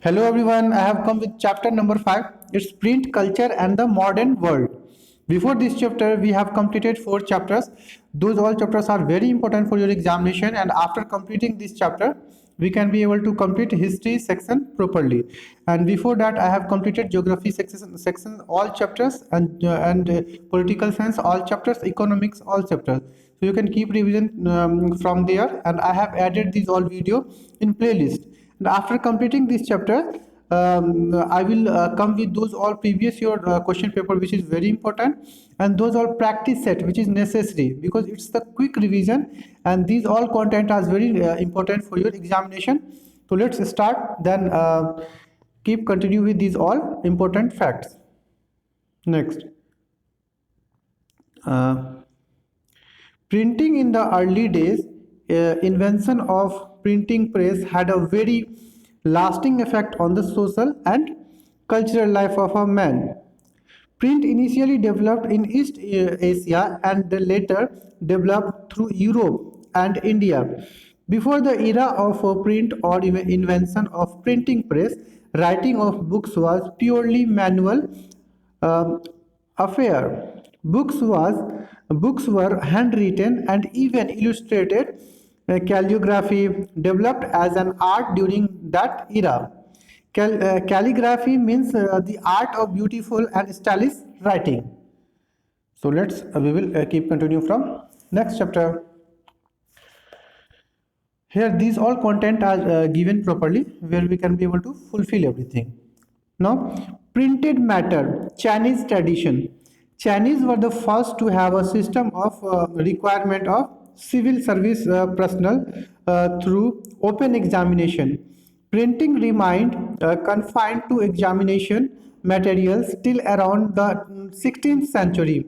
Hello everyone, I have come with chapter number 5. It's print culture and the modern world. Before this chapter, we have completed 4 chapters. Those all chapters are very important for your examination, and after completing this chapter, we can be able to complete history section properly. And before that, I have completed geography section all chapters, and political science all chapters, economics all chapters. So you can keep revision from there, and I have added these all video in playlist. And after completing this chapter, I will come with those all previous year question paper, which is very important, and those all practice set, which is necessary because it's the quick revision, and these all content are very important for your examination. So let's start. Then keep continue with these all important facts. Next. Uh, Printing in the early days, invention of printing press had a very lasting effect on the social and cultural life of a man. Print initially developed in East Asia and later developed through Europe and India. Before the era of print or invention of printing press, writing of books was purely manual um, affair. Books were handwritten and even illustrated. Calligraphy developed as an art during that era. Calligraphy means the art of beautiful and stylish writing. So we will keep continue from next chapter. Here these all content are given properly where we can be able to fulfill everything. Now, printed matter, Chinese tradition. Chinese were the first to have a system of requirement of civil service personnel through open examination. Printing remained confined to examination materials till around the 16th century.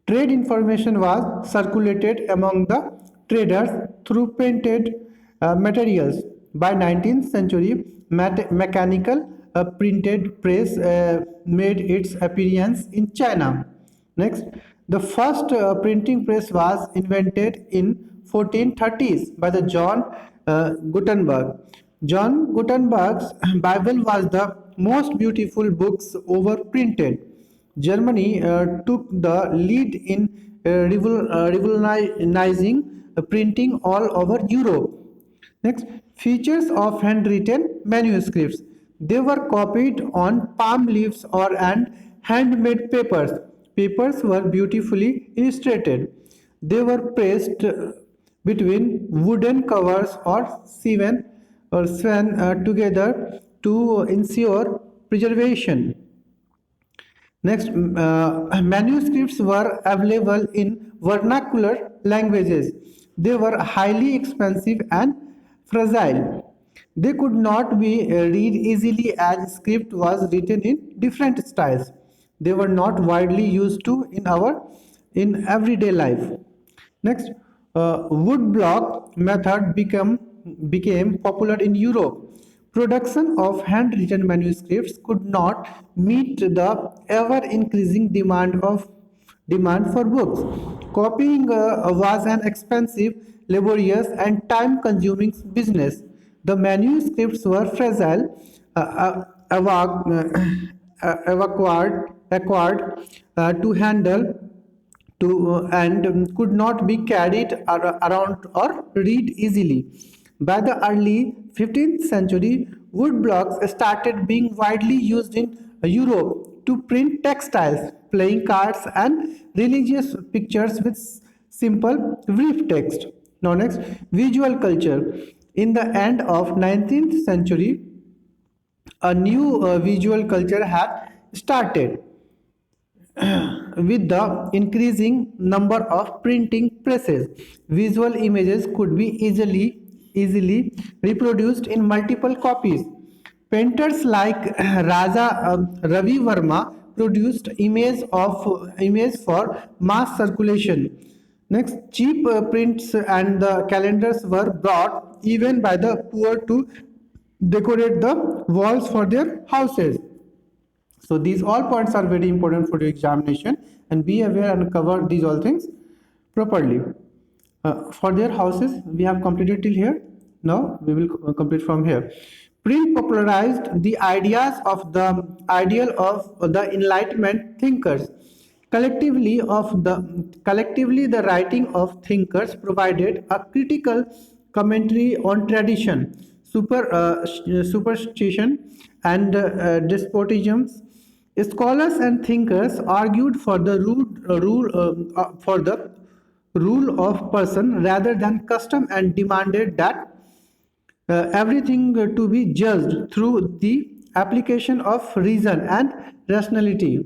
Trade information was circulated among the traders through printed materials. By 19th century, mechanical printed press made its appearance in China. Next, the first printing press was invented in 1430s by the John Gutenberg. John Gutenberg's Bible was the most beautiful books ever printed. Germany took the lead in revolutionizing printing all over Europe. Next, features of handwritten manuscripts. They were copied on palm leaves or and handmade papers. Papers were beautifully illustrated. They were pressed between wooden covers or sewn together to ensure preservation. Next, manuscripts were available in vernacular languages. They were highly expensive and fragile. They could not be read easily as script was written in different styles. They were not widely used to in everyday life. Next, wood block method became popular in Europe. Production of handwritten manuscripts could not meet the ever-increasing demand for books. Copying was an expensive, laborious, and time-consuming business. The manuscripts were fragile, acquired to handle and could not be carried around or read easily. By the early 15th century, wood blocks started being widely used in Europe to print textiles, playing cards, and religious pictures with simple brief text. Now, next, visual culture. In the end of 19th century, a new visual culture had started with the increasing number of printing presses. Visual images could be easily reproduced in multiple copies. Painters like Raja Ravi Verma produced image for mass circulation. Next, cheap prints and the calendars were brought even by the poor to decorate the walls for their houses. So these all points are very important for your examination, and be aware and cover these all things properly. For their houses, we have completed till here. Now we will complete from here. Print popularized the ideas of the ideal of the Enlightenment thinkers. Collectively, the writing of thinkers provided a critical commentary on tradition, superstition, and despotisms. Scholars and thinkers argued for the rule of person rather than custom and demanded that everything to be judged through the application of reason and rationality.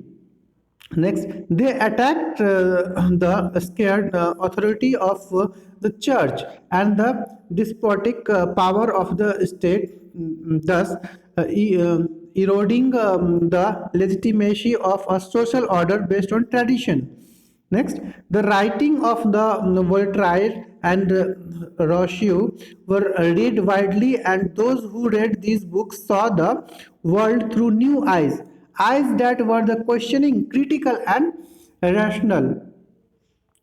Next, they attacked the scared authority of the church and the despotic power of the state, thus eroding the legitimacy of a social order based on tradition. Next, the writing of the Voltaire and Rousseau were read widely, and those who read these books saw the world through new eyes, eyes that were the questioning, critical, and rational.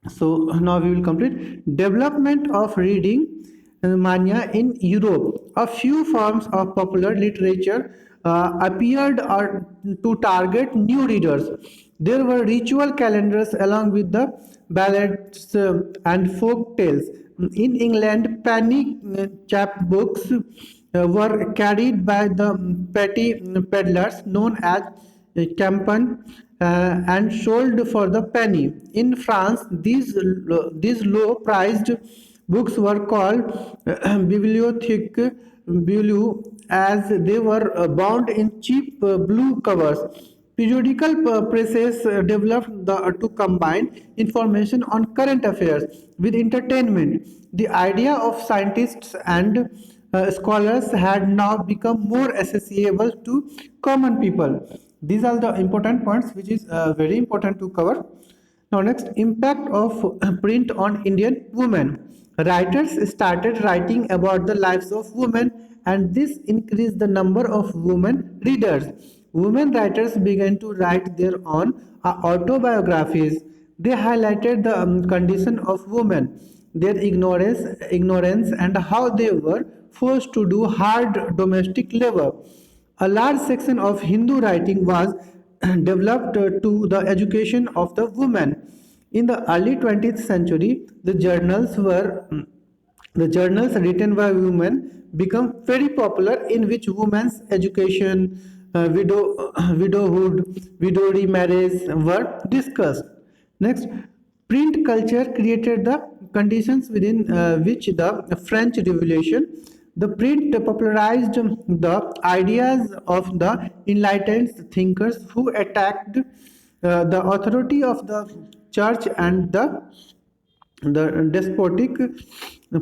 So now we will complete development of reading mania in Europe. A few forms of popular literature appeared to target new readers. There were ritual calendars along with the ballads and folk tales. In England, penny chapbooks were carried by the petty peddlers known as campan and sold for the penny. In France, these low-priced books were called bibliothèques bleues as they were bound in cheap blue covers. Periodical presses developed to combine information on current affairs with entertainment. The idea of scientists and scholars had now become more accessible to common people. These are the important points which is very important to cover. Now next, impact of print on Indian women. Writers started writing about the lives of women and this increased the number of women readers. Women writers began to write their own autobiographies. They highlighted the condition of women, their ignorance and how they were forced to do hard domestic labor. A large section of Hindu writing was developed to the education of the women. In the early 20th century, the journals written by women become very popular in which women's education, widowhood, widow remarriage were discussed. Next, print culture created the conditions within which the French Revolution, the print popularized the ideas of the enlightened thinkers who attacked the authority of the church and the despotic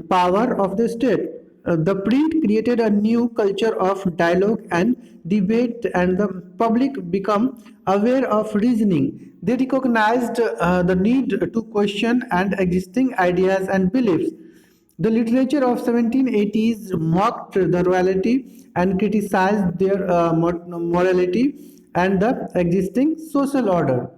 power of the state. The print created a new culture of dialogue and debate, and the public become aware of reasoning. They recognized the need to question and existing ideas and beliefs. The literature of 1780s mocked the royalty and criticized their morality and the existing social order.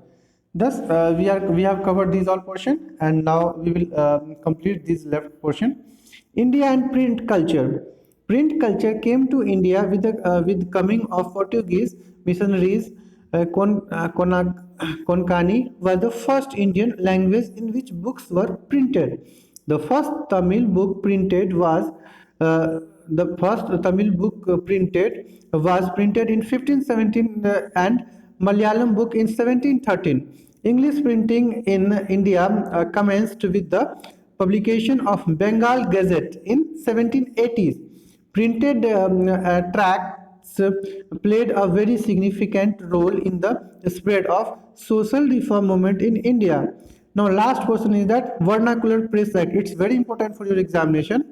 Thus, we have covered these all portion, and now we will complete this left portion. India and print culture. Print culture came to India with coming of Portuguese missionaries. Konkani was the first Indian language in which books were printed. The first Tamil book printed was printed in 1517 and Malayalam book in 1713. English printing in India commenced with the publication of Bengal Gazette in 1780s. Printed tracts played a very significant role in the spread of social reform movement in India. Now, last question is that Vernacular Press Act. It's very important for your examination.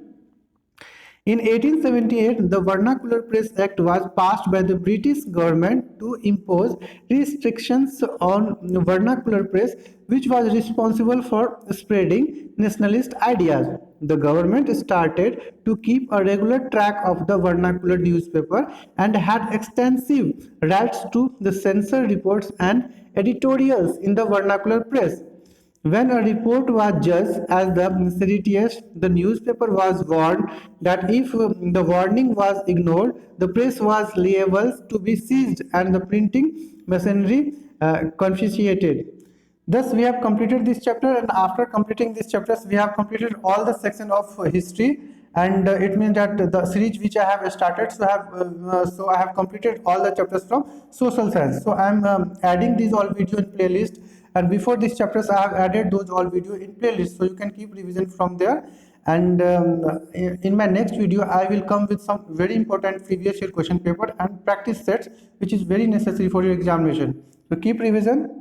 In 1878, the Vernacular Press Act was passed by the British government to impose restrictions on vernacular press, which was responsible for spreading nationalist ideas. The government started to keep a regular track of the vernacular newspaper and had extensive rights to the censor reports and editorials in the vernacular press. When a report was judged as the serious, the newspaper was warned that if the warning was ignored, the press was liable to be seized and the printing machinery confiscated. Thus, we have completed this chapter, and after completing these chapters, we have completed all the section of history, and it means that the series which I have started, so I have completed all the chapters from social science. So I am adding these all video in playlist, and before these chapters, I have added those all video in playlist, so you can keep revision from there. And in my next video, I will come with some very important previous year question paper and practice sets, which is very necessary for your examination. So keep revision.